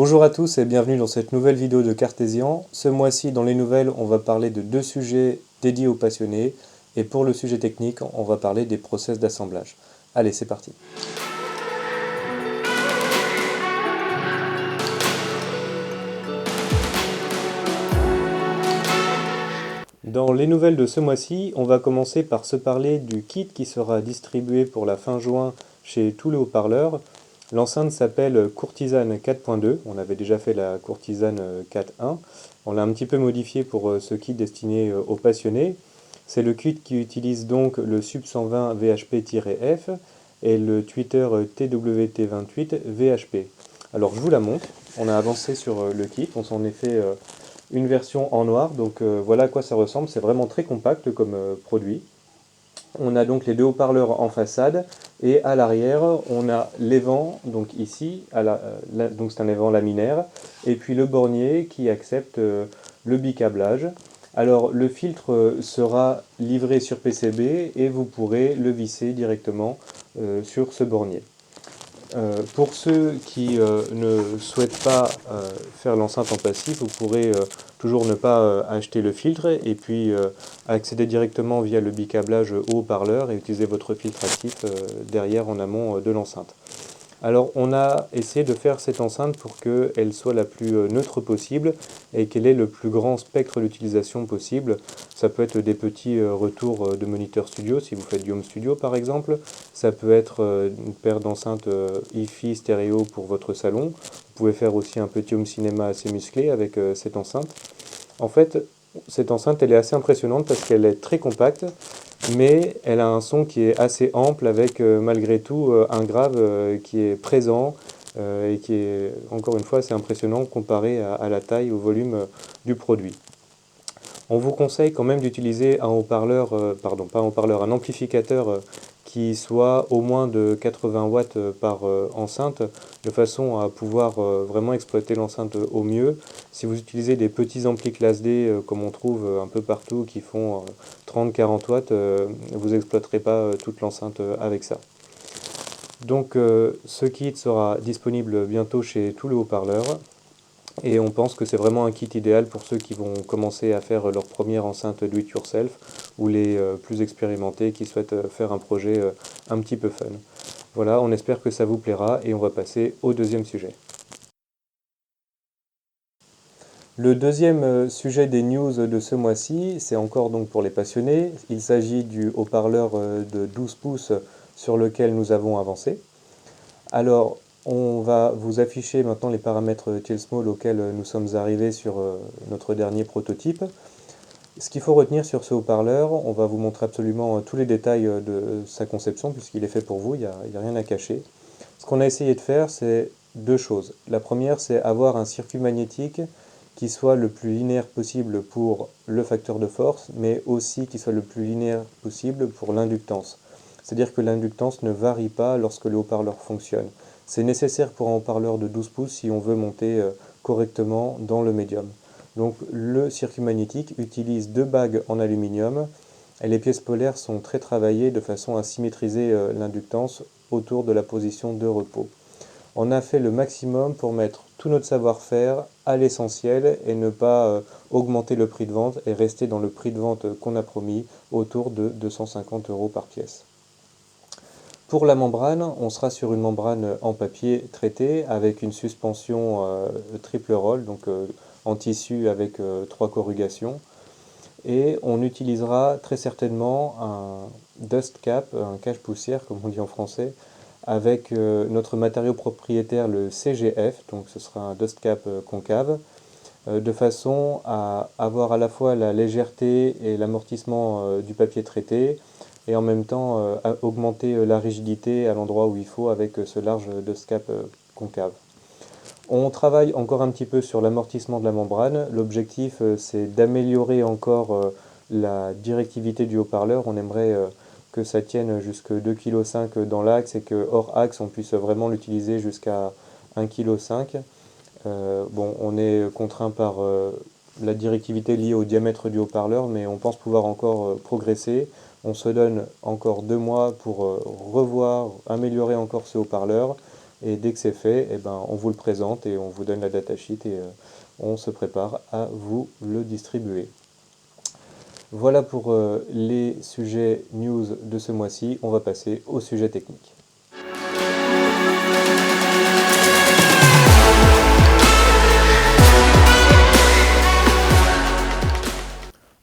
Bonjour à tous et bienvenue dans cette nouvelle vidéo de Cartesian. Ce mois-ci, dans les nouvelles, on va parler de deux sujets dédiés aux passionnés. Et pour le sujet technique, on va parler des process d'assemblage. Allez, c'est parti. Dans les nouvelles de ce mois-ci, on va commencer par se parler du kit qui sera distribué pour la fin juin chez tous les haut-parleurs. L'enceinte s'appelle Courtisane 4.2, on avait déjà fait la Courtisane 4.1. On l'a un petit peu modifié pour ce kit destiné aux passionnés. C'est le kit qui utilise donc le Sub 120 VHP-F et le tweeter TWT28 VHP. Alors je vous la montre, on a avancé sur le kit, on s'en est fait une version en noir, donc voilà à quoi ça ressemble, c'est vraiment très compact comme produit. On a donc les deux haut-parleurs en façade et à l'arrière on a l'évent, donc ici, donc c'est un évent laminaire, et puis le bornier qui accepte le bicablage. Alors le filtre sera livré sur PCB et vous pourrez le visser directement sur ce bornier. Pour ceux qui ne souhaitent pas faire l'enceinte en passif, vous pourrez toujours ne pas acheter le filtre et puis accéder directement via le bicablage au haut-parleur et utiliser votre filtre actif derrière en amont de l'enceinte. Alors on a essayé de faire cette enceinte pour qu'elle soit la plus neutre possible et qu'elle ait le plus grand spectre d'utilisation possible. Ça peut être des petits retours de moniteur studio si vous faites du home studio par exemple. Ça peut être une paire d'enceintes hi-fi stéréo pour votre salon. Vous pouvez faire aussi un petit home cinéma assez musclé avec cette enceinte. En fait, cette enceinte elle est assez impressionnante parce qu'elle est très compacte, mais elle a un son qui est assez ample avec malgré tout un grave qui est présent et qui est encore une fois assez impressionnant comparé à la taille, au volume du produit. On vous conseille quand même d'utiliser un haut-parleur, pardon, pas un haut-parleur, un amplificateur qui soit au moins de 80 watts par enceinte, de façon à pouvoir vraiment exploiter l'enceinte au mieux. Si vous utilisez des petits amplis classe D, comme on trouve un peu partout, qui font 30-40 watts, vous n'exploiterez pas toute l'enceinte avec ça. Donc ce kit sera disponible bientôt chez tous les haut-parleurs. Et on pense que c'est vraiment un kit idéal pour ceux qui vont commencer à faire leur première enceinte do it yourself ou les plus expérimentés qui souhaitent faire un projet un petit peu fun. Voilà, on espère que ça vous plaira et on va passer au deuxième sujet. Le deuxième sujet des news de ce mois-ci, c'est encore donc pour les passionnés. Il s'agit du haut-parleur de 12 pouces sur lequel nous avons avancé. Alors, on va vous afficher maintenant les paramètres Small auxquels nous sommes arrivés sur notre dernier prototype. Ce qu'il faut retenir sur ce haut-parleur, on va vous montrer absolument tous les détails de sa conception puisqu'il est fait pour vous, il n'y a rien à cacher. Ce qu'on a essayé de faire, c'est deux choses. La première, c'est avoir un circuit magnétique qui soit le plus linéaire possible pour le facteur de force, mais aussi qui soit le plus linéaire possible pour l'inductance. C'est-à-dire que l'inductance ne varie pas lorsque le haut-parleur fonctionne. C'est nécessaire pour un haut-parleur de 12 pouces si on veut monter correctement dans le médium. Donc le circuit magnétique utilise deux bagues en aluminium et les pièces polaires sont très travaillées de façon à symétriser l'inductance autour de la position de repos. On a fait le maximum pour mettre tout notre savoir-faire à l'essentiel et ne pas augmenter le prix de vente et rester dans le prix de vente qu'on a promis, autour de 250 € par pièce. Pour la membrane, on sera sur une membrane en papier traité avec une suspension triple roll, donc en tissu avec 3 corrugations. Et on utilisera très certainement un dust cap, un cache-poussière comme on dit en français, avec notre matériau propriétaire le CGF, donc ce sera un dust cap concave, de façon à avoir à la fois la légèreté et l'amortissement du papier traité, et en même temps augmenter la rigidité à l'endroit où il faut avec ce large dust cap concave. On travaille encore un petit peu sur l'amortissement de la membrane. L'objectif c'est d'améliorer encore la directivité du haut-parleur. On aimerait que ça tienne jusqu'à 2,5 kg dans l'axe et que hors axe on puisse vraiment l'utiliser jusqu'à 1,5 kg. Bon, on est contraint par la directivité liée au diamètre du haut-parleur, mais on pense pouvoir encore progresser. On se donne encore 2 mois pour revoir, améliorer encore ce haut-parleur, et dès que c'est fait, eh ben, on vous le présente et on vous donne la datasheet et on se prépare à vous le distribuer. Voilà pour les sujets news de ce mois-ci, on va passer au sujet technique.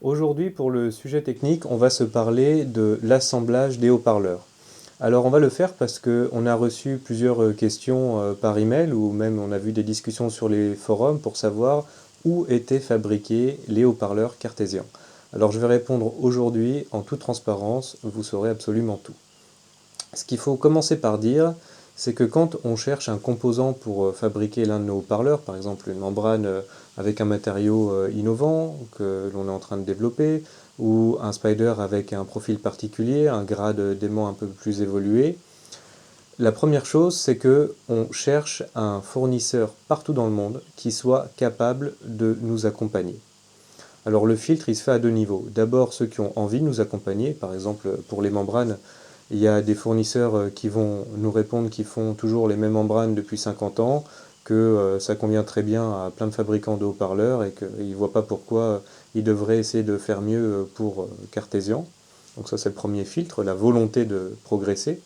Aujourd'hui, pour le sujet technique, on va se parler de l'assemblage des haut-parleurs. Alors on va le faire parce qu'on a reçu plusieurs questions par email ou même on a vu des discussions sur les forums pour savoir où étaient fabriqués les haut-parleurs cartésiens. Alors je vais répondre aujourd'hui en toute transparence, vous saurez absolument tout. Ce qu'il faut commencer par dire, c'est que quand on cherche un composant pour fabriquer l'un de nos haut-parleurs, par exemple une membrane avec un matériau innovant que l'on est en train de développer, ou un spider avec un profil particulier, un grade d'aimant un peu plus évolué, la première chose, c'est que on cherche un fournisseur partout dans le monde qui soit capable de nous accompagner. Alors le filtre, il se fait à deux niveaux. D'abord, ceux qui ont envie de nous accompagner, par exemple pour les membranes, il y a des fournisseurs qui vont nous répondre qu'ils font toujours les mêmes membranes depuis 50 ans, que ça convient très bien à plein de fabricants de haut-parleurs et qu'ils ne voient pas pourquoi ils devraient essayer de faire mieux pour Cartesian. Donc ça c'est le premier filtre, la volonté de progresser.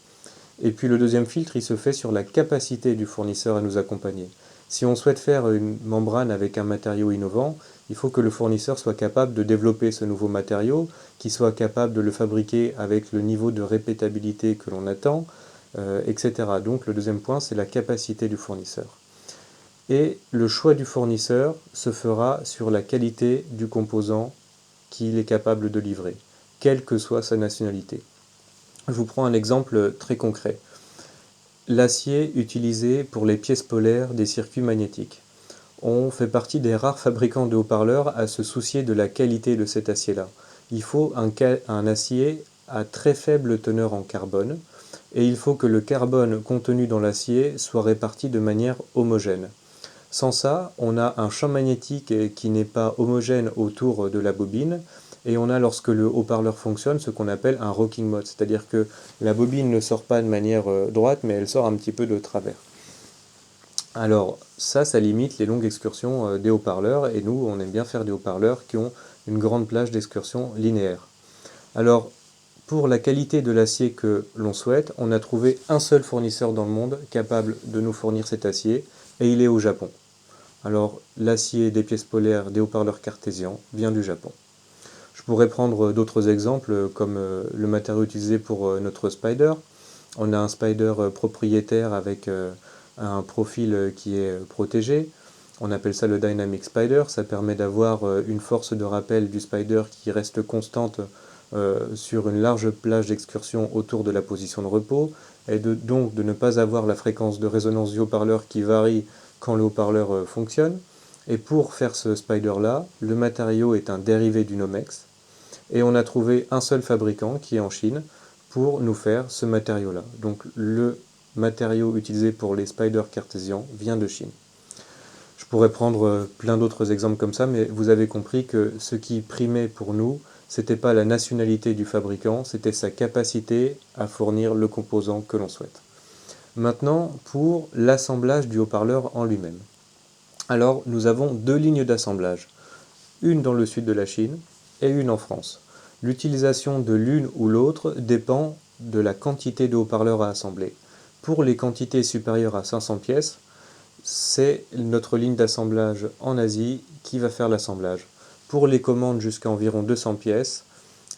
Et puis le deuxième filtre, il se fait sur la capacité du fournisseur à nous accompagner. Si on souhaite faire une membrane avec un matériau innovant, il faut que le fournisseur soit capable de développer ce nouveau matériau, qu'il soit capable de le fabriquer avec le niveau de répétabilité que l'on attend, etc. Donc le deuxième point, c'est la capacité du fournisseur. Et le choix du fournisseur se fera sur la qualité du composant qu'il est capable de livrer, quelle que soit sa nationalité. Je vous prends un exemple très concret. L'acier utilisé pour les pièces polaires des circuits magnétiques. On fait partie des rares fabricants de haut-parleurs à se soucier de la qualité de cet acier-là. Il faut un acier à très faible teneur en carbone, et il faut que le carbone contenu dans l'acier soit réparti de manière homogène. Sans ça, on a un champ magnétique qui n'est pas homogène autour de la bobine, et on a, lorsque le haut-parleur fonctionne, ce qu'on appelle un rocking mode, c'est-à-dire que la bobine ne sort pas de manière droite, mais elle sort un petit peu de travers. Alors ça limite les longues excursions des haut-parleurs, et nous, on aime bien faire des haut-parleurs qui ont une grande plage d'excursion linéaire. Alors, pour la qualité de l'acier que l'on souhaite, on a trouvé un seul fournisseur dans le monde capable de nous fournir cet acier, et il est au Japon. Alors, l'acier des pièces polaires des haut-parleurs cartésiens vient du Japon. Je pourrais prendre d'autres exemples, comme le matériau utilisé pour notre spider. On a un spider propriétaire avec un profil qui est protégé. On appelle ça le Dynamic Spider. Ça permet d'avoir une force de rappel du spider qui reste constante sur une large plage d'excursion autour de la position de repos, et donc de ne pas avoir la fréquence de résonance du haut-parleur qui varie quand le haut-parleur fonctionne. Et pour faire ce spider-là, le matériau est un dérivé du Nomex, et on a trouvé un seul fabricant qui est en Chine pour nous faire ce matériau-là. Donc le matériau utilisé pour les spiders cartésiens vient de Chine. Je pourrais prendre plein d'autres exemples comme ça, mais vous avez compris que ce qui primait pour nous, c'était pas la nationalité du fabricant, c'était sa capacité à fournir le composant que l'on souhaite. Maintenant, pour l'assemblage du haut-parleur en lui-même. Alors, nous avons deux lignes d'assemblage, une dans le sud de la Chine et une en France. L'utilisation de l'une ou l'autre dépend de la quantité de haut-parleurs à assembler. Pour les quantités supérieures à 500 pièces, c'est notre ligne d'assemblage en Asie qui va faire l'assemblage. Pour les commandes jusqu'à environ 200 pièces,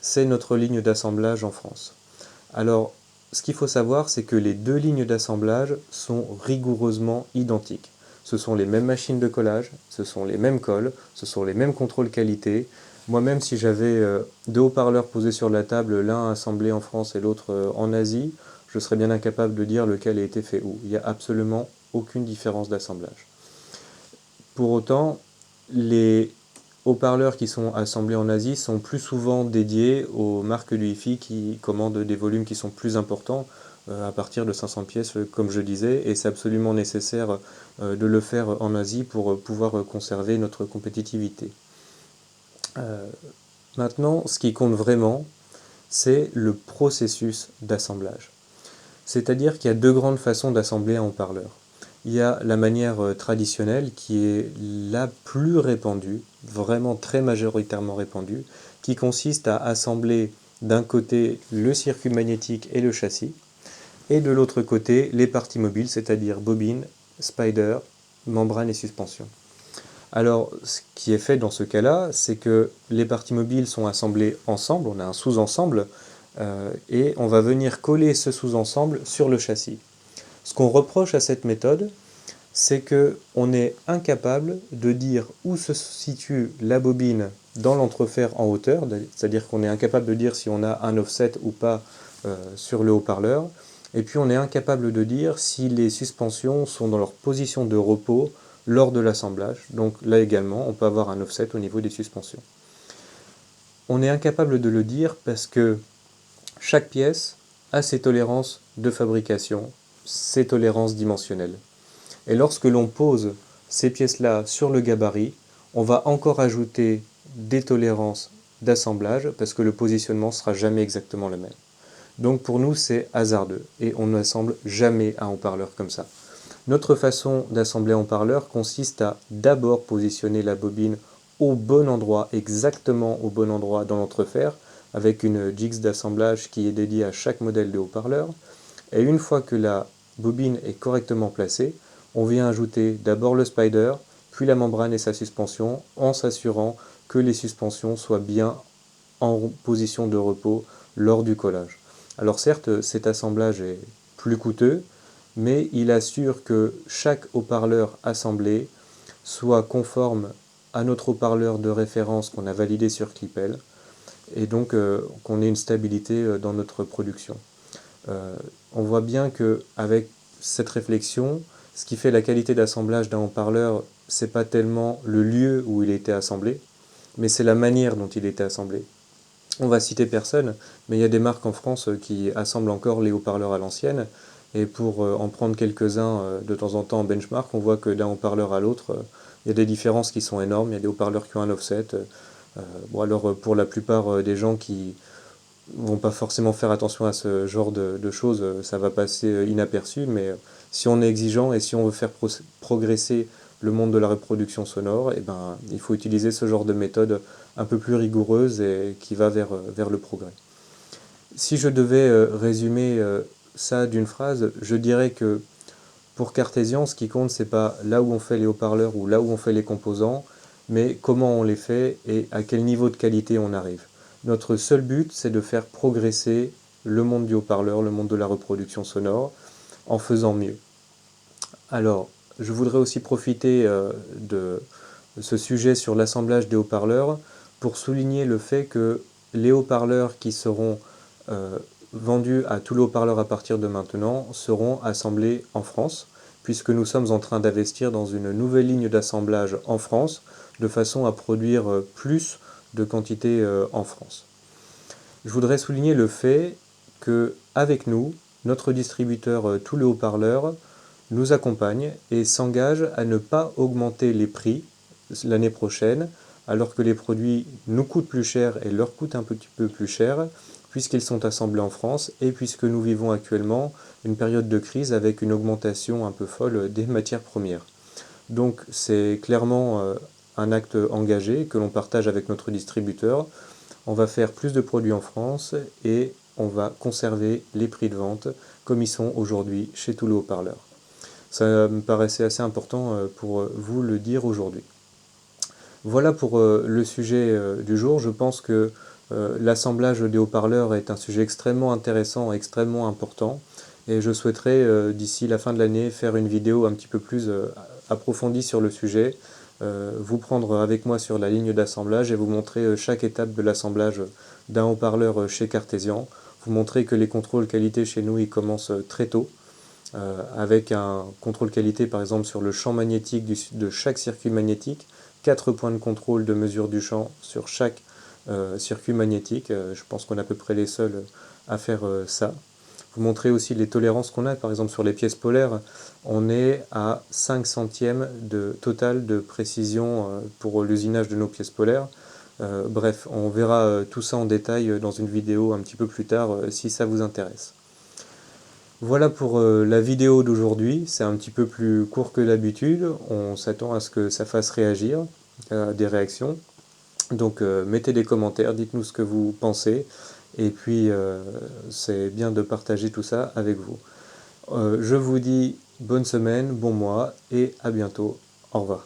c'est notre ligne d'assemblage en France. Alors, ce qu'il faut savoir, c'est que les deux lignes d'assemblage sont rigoureusement identiques. Ce sont les mêmes machines de collage, ce sont les mêmes cols, ce sont les mêmes contrôles qualité. Moi-même, si j'avais deux haut-parleurs posés sur la table, l'un assemblé en France et l'autre en Asie, je serais bien incapable de dire lequel a été fait où. Il n'y a absolument aucune différence d'assemblage. Pour autant, les haut-parleurs qui sont assemblés en Asie sont plus souvent dédiés aux marques du hi-fi qui commandent des volumes qui sont plus importants, à partir de 500 pièces, comme je disais, et c'est absolument nécessaire de le faire en Asie pour pouvoir conserver notre compétitivité. Maintenant, ce qui compte vraiment, c'est le processus d'assemblage. C'est-à-dire qu'il y a deux grandes façons d'assembler un haut-parleur. Il y a la manière traditionnelle qui est la plus répandue, vraiment très majoritairement répandue, qui consiste à assembler d'un côté le circuit magnétique et le châssis, et de l'autre côté les parties mobiles, c'est-à-dire bobine, spider, membrane et suspension. Alors, ce qui est fait dans ce cas-là, c'est que les parties mobiles sont assemblées ensemble, on a un sous-ensemble, et on va venir coller ce sous-ensemble sur le châssis. Ce qu'on reproche à cette méthode, c'est qu'on est incapable de dire où se situe la bobine dans l'entrefer en hauteur, c'est-à-dire qu'on est incapable de dire si on a un offset ou pas sur le haut-parleur, et puis on est incapable de dire si les suspensions sont dans leur position de repos lors de l'assemblage. Donc là également, on peut avoir un offset au niveau des suspensions. On est incapable de le dire parce que chaque pièce a ses tolérances de fabrication, ses tolérances dimensionnelles. Et lorsque l'on pose ces pièces-là sur le gabarit, on va encore ajouter des tolérances d'assemblage parce que le positionnement ne sera jamais exactement le même. Donc pour nous, c'est hasardeux et on n'assemble jamais un haut-parleur comme ça. Notre façon d'assembler un haut-parleur consiste à d'abord positionner la bobine au bon endroit, exactement au bon endroit dans l'entrefer, avec une jigs d'assemblage qui est dédiée à chaque modèle de haut-parleur. Et une fois que la bobine est correctement placée, on vient ajouter d'abord le spider, puis la membrane et sa suspension, en s'assurant que les suspensions soient bien en position de repos lors du collage. Alors certes, cet assemblage est plus coûteux, mais il assure que chaque haut-parleur assemblé soit conforme à notre haut-parleur de référence qu'on a validé sur Clipel, et donc qu'on ait une stabilité dans notre production. On voit bien qu'avec cette réflexion, ce qui fait la qualité d'assemblage d'un haut-parleur, c'est pas tellement le lieu où il a été assemblé, mais c'est la manière dont il a été assemblé. On va citer personne, mais il y a des marques en France qui assemblent encore les haut-parleurs à l'ancienne, et pour en prendre quelques-uns de temps en temps en benchmark, on voit que d'un haut-parleur à l'autre, il y a des différences qui sont énormes, il y a des haut-parleurs qui ont un offset. Bon alors pour la plupart des gens qui vont pas forcément faire attention à ce genre de choses, ça va passer inaperçu, mais si on est exigeant et si on veut faire progresser le monde de la reproduction sonore, eh ben, il faut utiliser ce genre de méthode un peu plus rigoureuse et qui va vers le progrès. Si je devais résumer ça d'une phrase, je dirais que pour Cartesian, ce qui compte, c'est pas là où on fait les haut-parleurs ou là où on fait les composants, mais comment on les fait et à quel niveau de qualité on arrive. Notre seul but, c'est de faire progresser le monde du haut-parleur, le monde de la reproduction sonore, en faisant mieux. Alors, je voudrais aussi profiter de ce sujet sur l'assemblage des haut-parleurs pour souligner le fait que les haut-parleurs qui seront vendus à tous les haut-parleurs à partir de maintenant seront assemblés en France, puisque nous sommes en train d'investir dans une nouvelle ligne d'assemblage en France, de façon à produire plus de quantité en France. Je voudrais souligner le fait qu'avec nous, notre distributeur Tous les haut-parleurs nous accompagne et s'engage à ne pas augmenter les prix l'année prochaine, alors que les produits nous coûtent plus cher et leur coûtent un petit peu plus cher, puisqu'ils sont assemblés en France et puisque nous vivons actuellement une période de crise avec une augmentation un peu folle des matières premières. Donc c'est clairement un acte engagé que l'on partage avec notre distributeur. On va faire plus de produits en France et on va conserver les prix de vente comme ils sont aujourd'hui chez tous les haut-parleurs. Ça me paraissait assez important pour vous le dire aujourd'hui. Voilà pour le sujet du jour. Je pense que l'assemblage des haut-parleurs est un sujet extrêmement intéressant, extrêmement important. Et je souhaiterais, d'ici la fin de l'année, faire une vidéo un petit peu plus approfondie sur le sujet, vous prendre avec moi sur la ligne d'assemblage et vous montrer chaque étape de l'assemblage d'un haut-parleur chez Cartesian. Vous montrer que les contrôles qualité chez nous, ils commencent très tôt, avec un contrôle qualité par exemple sur le champ magnétique de chaque circuit magnétique, 4 points de contrôle de mesure du champ sur chaque circuit magnétique. Je pense qu'on est à peu près les seuls à faire ça. Vous montrez aussi les tolérances qu'on a, par exemple sur les pièces polaires, on est à 5 centièmes de total de précision pour l'usinage de nos pièces polaires. Bref, on verra tout ça en détail dans une vidéo un petit peu plus tard si ça vous intéresse. Voilà pour la vidéo d'aujourd'hui, c'est un petit peu plus court que d'habitude, on s'attend à ce que ça fasse réagir, des réactions. Donc mettez des commentaires, dites-nous ce que vous pensez, et puis c'est bien de partager tout ça avec vous. Je vous dis bonne semaine, bon mois, et à bientôt. Au revoir.